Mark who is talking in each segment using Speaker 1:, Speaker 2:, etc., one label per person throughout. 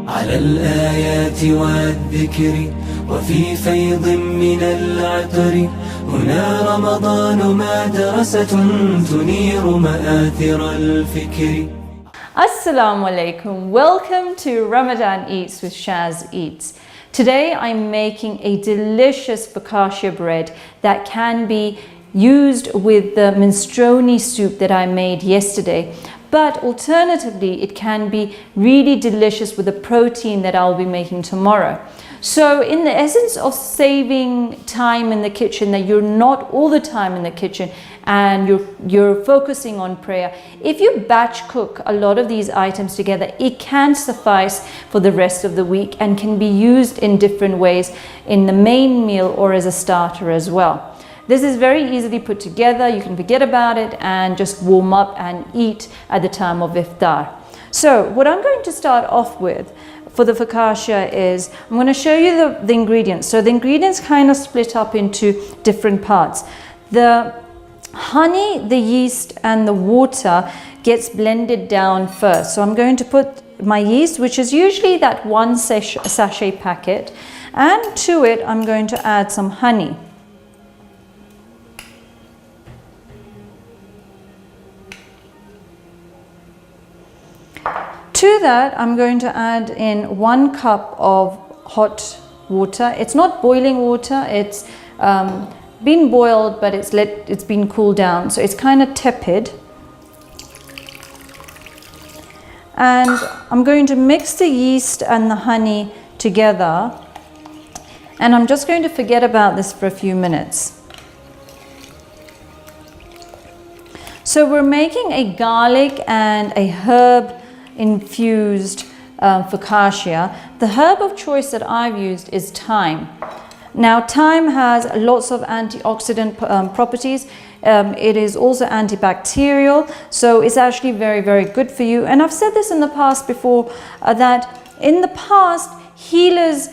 Speaker 1: على الآيات والذكر وفي فيض من العطر هنا رمضان مدرسة تنير مآثر الفكر.
Speaker 2: Assalamu alaikum. Welcome to Ramadan Eats with Shazeats. Today I'm making a delicious focaccia bread that can be used with the minestrone soup that I made yesterday. But alternatively, it can be really delicious with the protein that I'll be making tomorrow. So in the essence of saving time in the kitchen, that you're not all the time in the kitchen and you're focusing on prayer, if you batch cook a lot of these items together, it can suffice for the rest of the week and can be used in different ways in the main meal or as a starter as well. This is very easily put together. You can forget about it and just warm up and eat at the time of Iftaar. So what I'm going to start off with for the focaccia is I'm going to show you the ingredients. So the ingredients kind of split up into different parts. The honey, the yeast and the water gets blended down first. So I'm going to put my yeast, which is usually that one sachet packet, and to it I'm going to add some honey. To that, I'm going to add in 1 cup of hot water. It's not boiling water, it's been boiled, but it's been cooled down, so it's kind of tepid. And I'm going to mix the yeast and the honey together, and I'm just going to forget about this for a few minutes. So we're making a garlic and a herb infused focaccia. The herb of choice that I've used is thyme. Now thyme has lots of antioxidant properties. It is also antibacterial, so it's actually very, very good for you. And I've said this in the past before, that in the past healers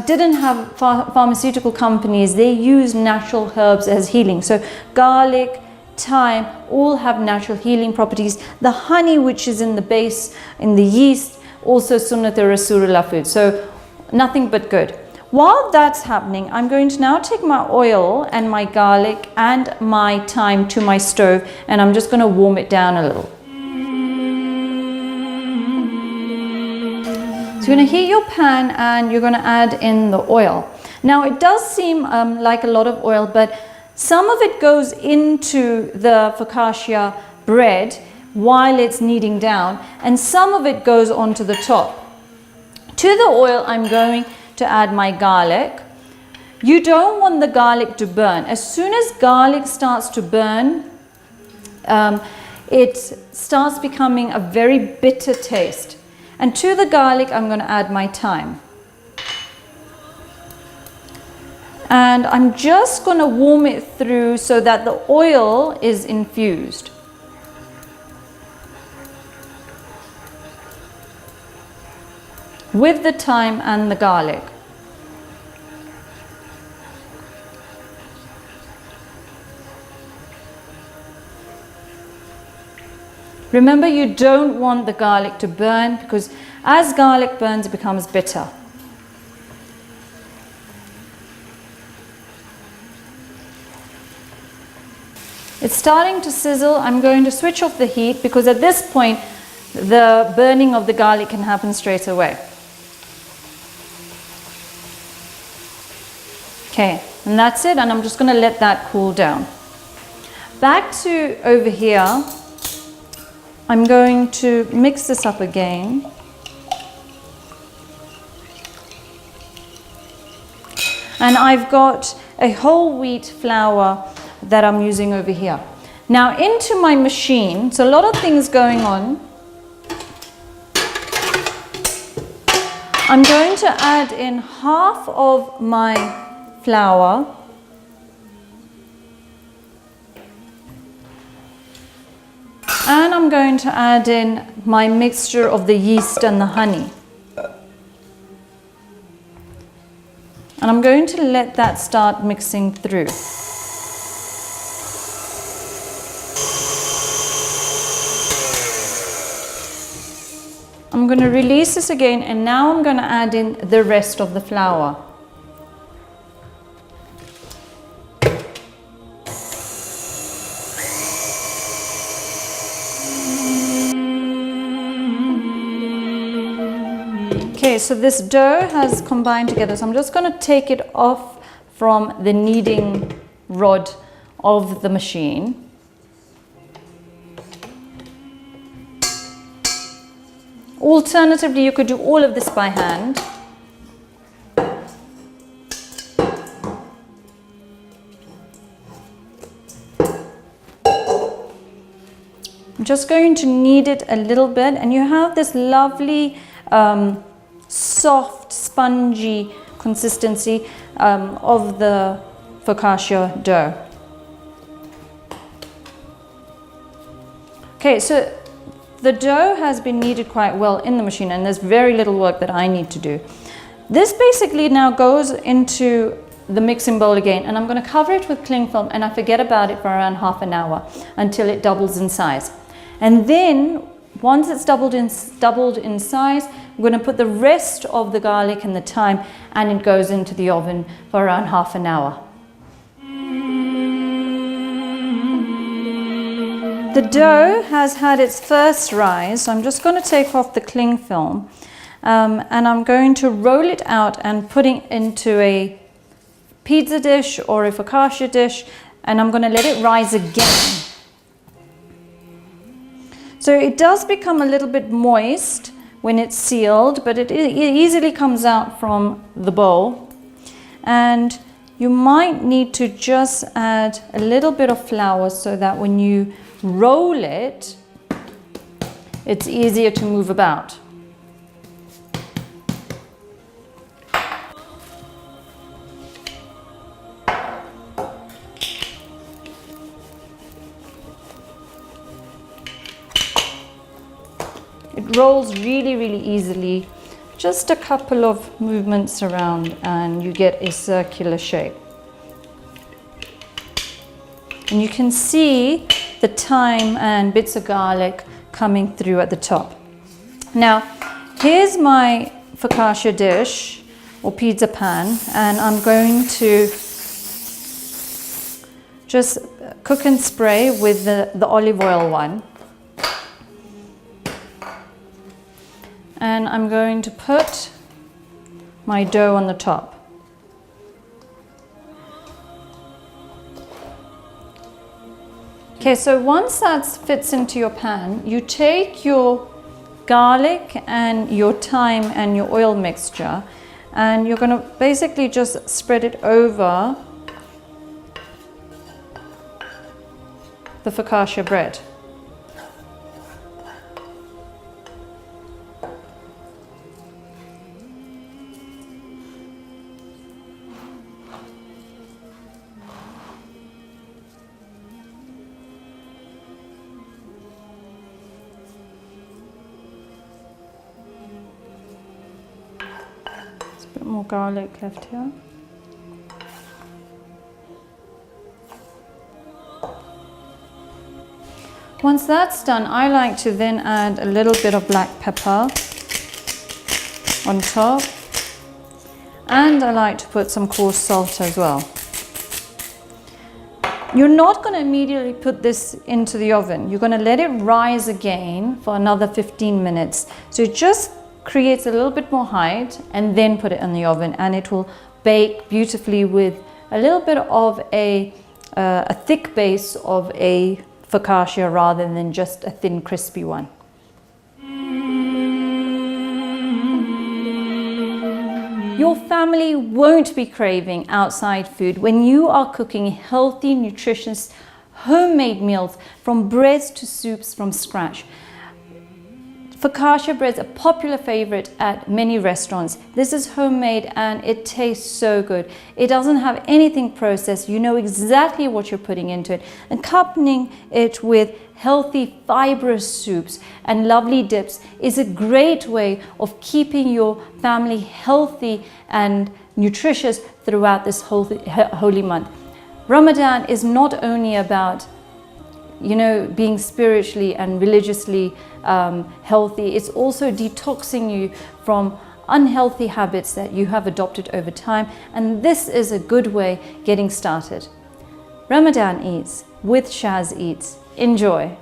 Speaker 2: didn't have pharmaceutical companies. They used natural herbs as healing. So garlic, thyme all have natural healing properties. The honey, which is in the base, in the yeast, also sunnat Rasulullah food, so nothing but good. While that's happening, I'm going to now take my oil and my garlic and my thyme to my stove, and I'm just going to warm it down a little. So you're going to heat your pan and you're going to add in the oil. Now it does seem like a lot of oil, but some of it goes into the focaccia bread while it's kneading down, and some of it goes onto the top. To the oil, I'm going to add my garlic. You don't want the garlic to burn. As soon as garlic starts to burn, it starts becoming a very bitter taste. And to the garlic, I'm going to add my thyme. And I'm just going to warm it through so that the oil is infused. With the thyme and the garlic. Remember, you don't want the garlic to burn, because as garlic burns, it becomes bitter. It's starting to sizzle. I'm going to switch off the heat, because at this point the burning of the garlic can happen straight away. Okay, and that's it, and I'm just going to let that cool down. Back to over here, I'm going to mix this up again. And I've got a whole wheat flour that I'm using over here. Now into my machine, so a lot of things going on. I'm going to add in half of my flour. And I'm going to add in my mixture of the yeast and the honey. And I'm going to let that start mixing through. I'm going to release this again, and now I'm going to add in the rest of the flour. Okay, so this dough has combined together, so I'm just going to take it off from the kneading rod of the machine. Alternatively, you could do all of this by hand. I'm just going to knead it a little bit, and you have this lovely soft, spongy consistency of the focaccia dough. Okay, so the dough has been kneaded quite well in the machine, and there's very little work that I need to do. This basically now goes into the mixing bowl again, and I'm going to cover it with cling film, and I forget about it for around half an hour until it doubles in size. And then once it's doubled in size, I'm going to put the rest of the garlic and the thyme, and it goes into the oven for around half an hour. The dough has had its first rise, so I'm just going to take off the cling film, and I'm going to roll it out and put it into a pizza dish or a focaccia dish, and I'm going to let it rise again. So it does become a little bit moist when it's sealed, but it easily comes out from the bowl. And you might need to just add a little bit of flour so that when you roll it, it's easier to move about. It rolls really, really easily. Just a couple of movements around and you get a circular shape. And you can see the thyme and bits of garlic coming through at the top. Now, here's my focaccia dish or pizza pan, and I'm going to just cook and spray with the olive oil one. And I'm going to put my dough on the top. Okay, so once that fits into your pan, you take your garlic and your thyme and your oil mixture, and you're going to basically just spread it over the focaccia bread. There's a bit more garlic left here. Once that's done, I like to then add a little bit of black pepper on top, and I like to put some coarse salt as well. You're not going to immediately put this into the oven. You're going to let it rise again for another 15 minutes. So it just creates a little bit more height, and then put it in the oven, and it will bake beautifully with a little bit of a thick base of a focaccia rather than just a thin crispy one. Your family won't be craving outside food when you are cooking healthy, nutritious, homemade meals from breads to soups from scratch. Focaccia bread's a popular favorite at many restaurants. This is homemade and it tastes so good. It doesn't have anything processed. You know exactly what you're putting into it. Accompanying it with healthy, fibrous soups and lovely dips is a great way of keeping your family healthy and nutritious throughout this holy month. Ramadan is not only about being spiritually and religiously healthy. It's also detoxing you from unhealthy habits that you have adopted over time, and this is a good way getting started. Ramadan Eats with Shazeats. Enjoy.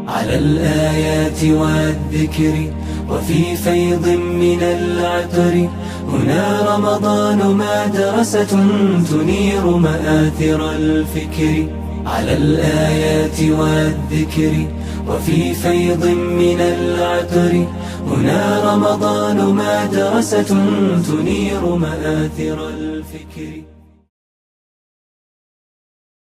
Speaker 1: على الآيات والذكر وفي فيض من العطر هنا رمضان مدرسة تنير مآثر الفكر على الآيات والذكر وفي فيض من العطر هنا رمضان مدرسة تنير مآثر الفكر